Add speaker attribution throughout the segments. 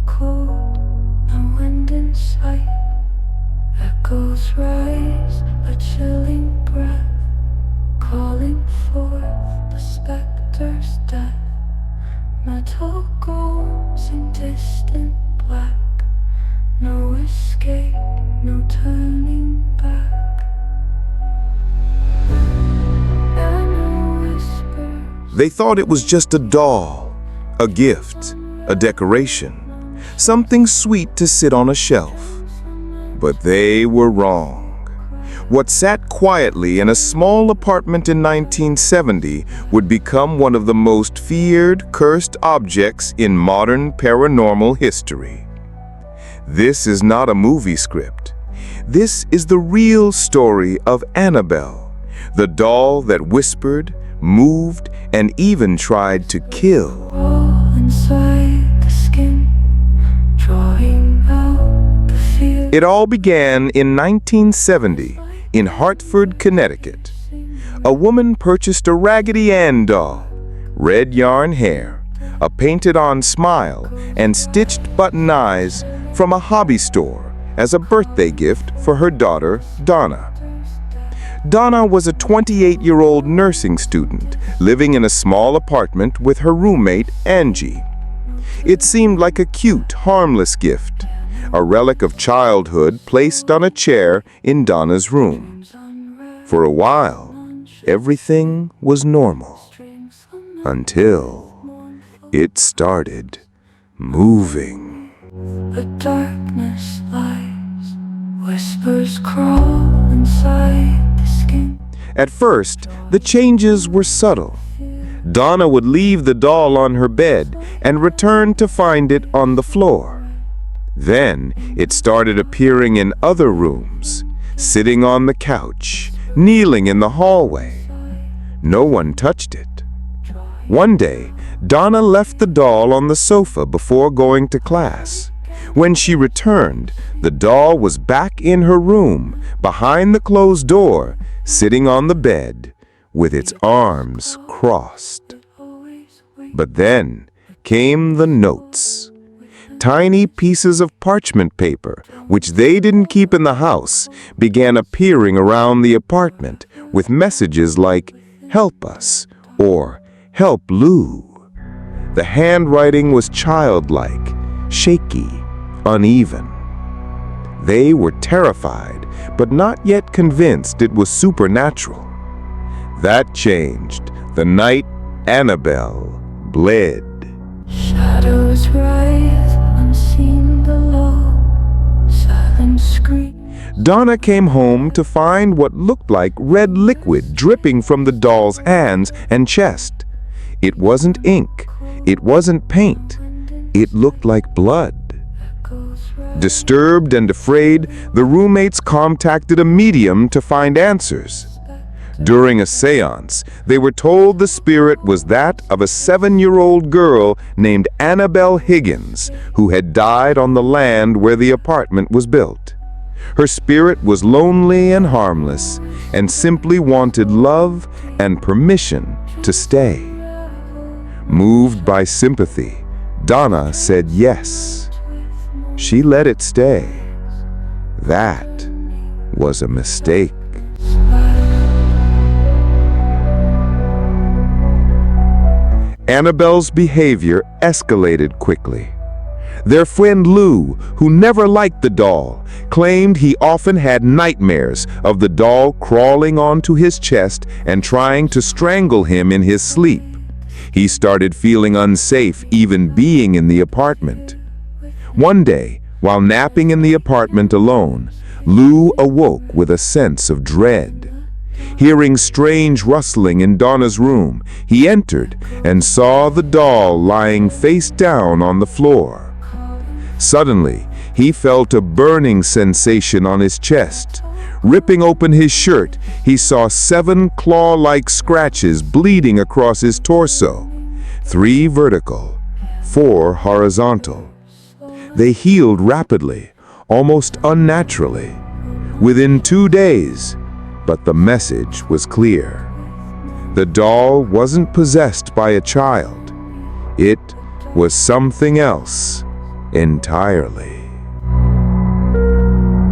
Speaker 1: cold, no wind in sight. Echoes rise, a chilling breath, calling forth the specter's death. Metal groans in distant black. No escape, no turning back. Anna whispers.
Speaker 2: They thought it was just a doll, a gift, a decoration, something sweet to sit on a shelf. But they were wrong. What sat quietly in a small apartment in 1970 would become one of the most feared, cursed objects in modern paranormal history. This is not a movie script. This is the real story of Annabelle, the doll that whispered, moved, and even tried to kill.
Speaker 1: All inside the skin, drawing out the fear.
Speaker 2: It all began in 1970 in Hartford, Connecticut. A woman purchased a Raggedy Ann doll, red yarn hair, a painted-on smile, and stitched button eyes from a hobby store as a birthday gift for her daughter, Donna. Donna was a 28-year-old nursing student living in a small apartment with her roommate, Angie. It seemed like a cute, harmless gift, a relic of childhood placed on a chair in Donna's room. For a while, everything was normal, until it started moving.
Speaker 1: The darkness lies, whispers crawl inside the skin.
Speaker 2: At first, the changes were subtle. Donna would leave the doll on her bed and return to find it on the floor. Then, it started appearing in other rooms, sitting on the couch, kneeling in the hallway. No one touched it. One day, Donna left the doll on the sofa before going to class. When she returned, the doll was back in her room, behind the closed door, sitting on the bed, with its arms crossed. But then came the notes. Tiny pieces of parchment paper, which they didn't keep in the house, began appearing around the apartment with messages like, "Help us," or "Help Lou." The handwriting was childlike, shaky, uneven. They were terrified, but not yet convinced it was supernatural. That changed the night Annabelle bled.
Speaker 1: Shadows rise, unseen below, silent scream.
Speaker 2: Donna came home to find what looked like red liquid dripping from the doll's hands and chest. It wasn't ink. It wasn't paint. It looked like blood. Disturbed and afraid, the roommates contacted a medium to find answers. During a seance, they were told the spirit was that of a 7-year-old girl named Annabelle Higgins, who had died on the land where the apartment was built. Her spirit was lonely and harmless, and simply wanted love and permission to stay. Moved by sympathy, Donna said yes. She let it stay. That was a mistake. Annabelle's behavior escalated quickly. Their friend Lou, who never liked the doll, claimed he often had nightmares of the doll crawling onto his chest and trying to strangle him in his sleep. He started feeling unsafe even being in the apartment. One day, while napping in the apartment alone, Lou awoke with a sense of dread. Hearing strange rustling in Donna's room, he entered and saw the doll lying face down on the floor. Suddenly, he felt a burning sensation on his chest. Ripping open his shirt, he saw 7 claw-like scratches bleeding across his torso, 3 vertical, 4 horizontal. They healed rapidly, almost unnaturally, within 2 days, but the message was clear. The doll wasn't possessed by a child. It was something else entirely.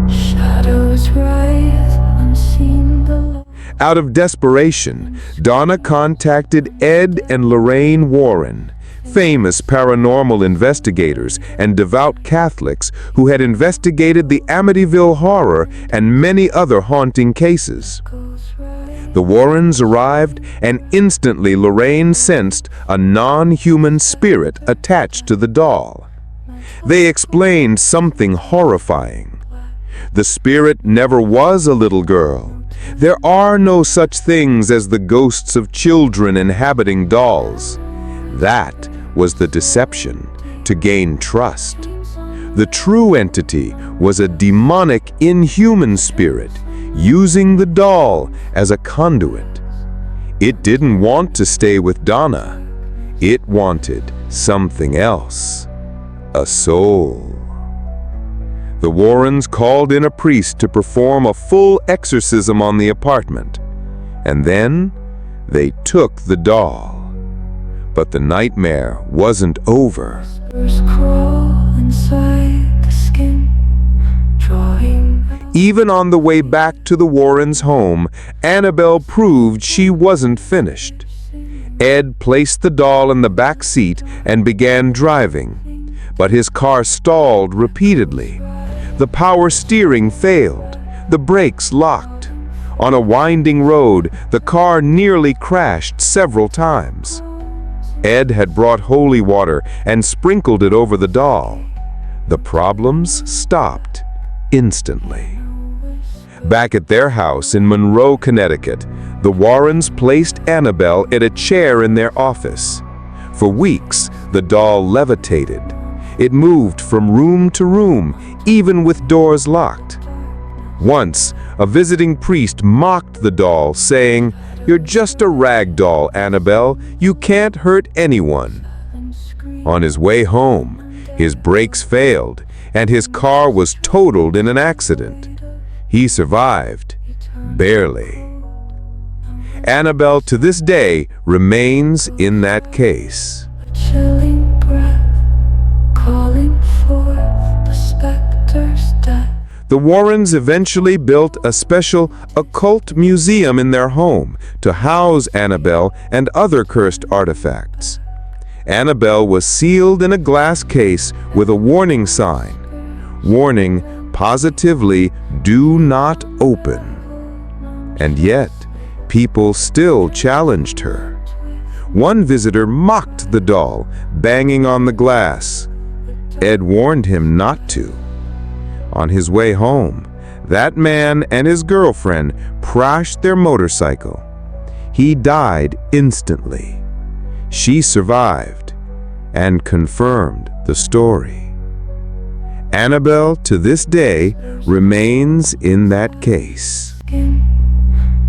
Speaker 1: Shadows rise unseen below.
Speaker 2: Out of desperation, Donna contacted Ed and Lorraine Warren, famous paranormal investigators and devout Catholics who had investigated the Amityville Horror and many other haunting cases. The Warrens arrived, and instantly Lorraine sensed a non-human spirit attached to the doll. They explained something horrifying. The spirit never was a little girl. There are no such things as the ghosts of children inhabiting dolls. That was the deception to gain trust. The true entity was a demonic, inhuman spirit, using the doll as a conduit. It didn't want to stay with Donna. It wanted something else, a soul. The Warrens called in a priest to perform a full exorcism on the apartment, and then they took the doll. But the nightmare wasn't over.
Speaker 1: Whispers crawl inside the skin, drawing out.
Speaker 2: Even on the way back to the Warrens' home, Annabelle proved she wasn't finished. Ed placed the doll in the back seat and began driving, but his car stalled repeatedly. The power steering failed. The brakes locked. On a winding road, the car nearly crashed several times. Ed had brought holy water and sprinkled it over the doll. The problems stopped instantly. Back at their house in Monroe, Connecticut, the Warrens placed Annabelle in a chair in their office. For weeks, the doll levitated. It moved from room to room, even with doors locked. Once, a visiting priest mocked the doll, saying, "You're just a rag doll, Annabelle. You can't hurt anyone." On his way home, his brakes failed, and his car was totaled in an accident. He survived, barely. Annabelle, to this day, remains in that case.
Speaker 1: A chilling breath calling forth the specter's death.
Speaker 2: The Warrens eventually built a special occult museum in their home to house Annabelle and other cursed artifacts. Annabelle was sealed in a glass case with a warning sign. Warning, positively, do not open. And yet, people still challenged her. One visitor mocked the doll, banging on the glass. Ed warned him not to. On his way home, that man and his girlfriend crashed their motorcycle. He died instantly. She survived and confirmed the story. Annabelle, to this day, remains in that case.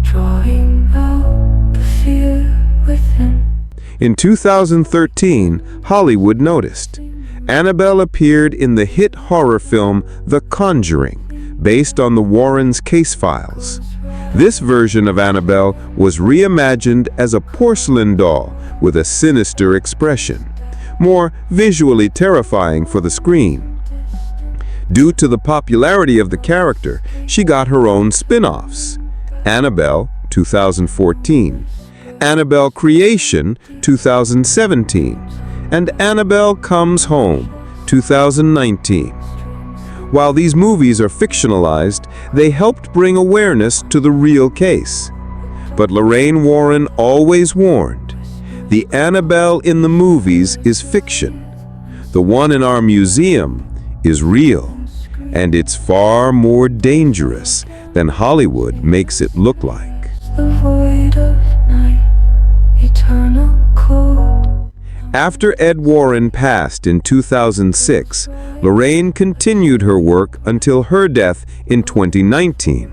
Speaker 1: Drawing out the fear within.
Speaker 2: In 2013, Hollywood noticed. Annabelle appeared in the hit horror film The Conjuring, based on the Warrens' case files. This version of Annabelle was reimagined as a porcelain doll with a sinister expression, more visually terrifying for the screen. Due to the popularity of the character, she got her own spin-offs. Annabelle, 2014, Annabelle Creation, 2017, and Annabelle Comes Home, 2019. While these movies are fictionalized, they helped bring awareness to the real case. But Lorraine Warren always warned, the Annabelle in the movies is fiction. The one in our museum is real, and it's far more dangerous than Hollywood makes it look like.
Speaker 1: The void of night, eternal cold.
Speaker 2: After Ed Warren passed in 2006, Lorraine continued her work until her death in 2019.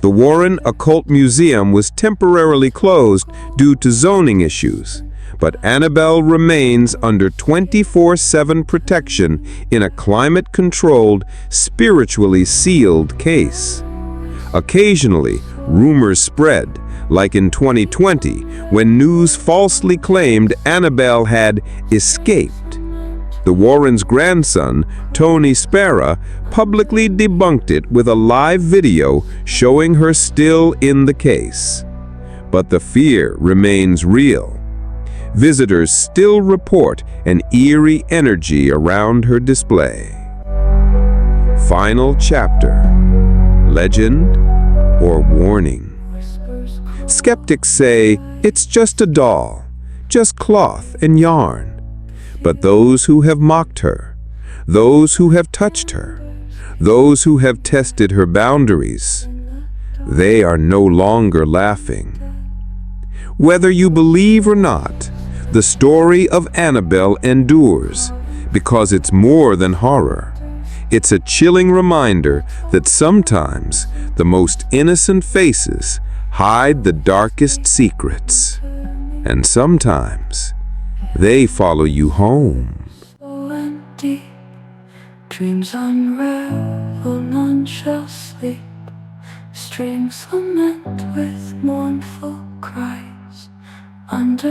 Speaker 2: The Warren Occult Museum was temporarily closed due to zoning issues, but Annabelle remains under 24/7 protection in a climate-controlled, spiritually sealed case. Occasionally, rumors spread, like in 2020, when news falsely claimed Annabelle had escaped. The Warrens' grandson, Tony Spera, publicly debunked it with a live video showing her still in the case. But the fear remains real. Visitors still report an eerie energy around her display. Final chapter. Legend or warning? Skeptics say it's just a doll, just cloth and yarn. But those who have mocked her, those who have touched her, those who have tested her boundaries, they are no longer laughing. Whether you believe or not, the story of Annabelle endures because it's more than horror. It's a chilling reminder that sometimes the most innocent faces hide the darkest secrets. And sometimes they follow you home.
Speaker 1: So empty, dreams unravel, none shall sleep. Strings lament with mournful cries. Under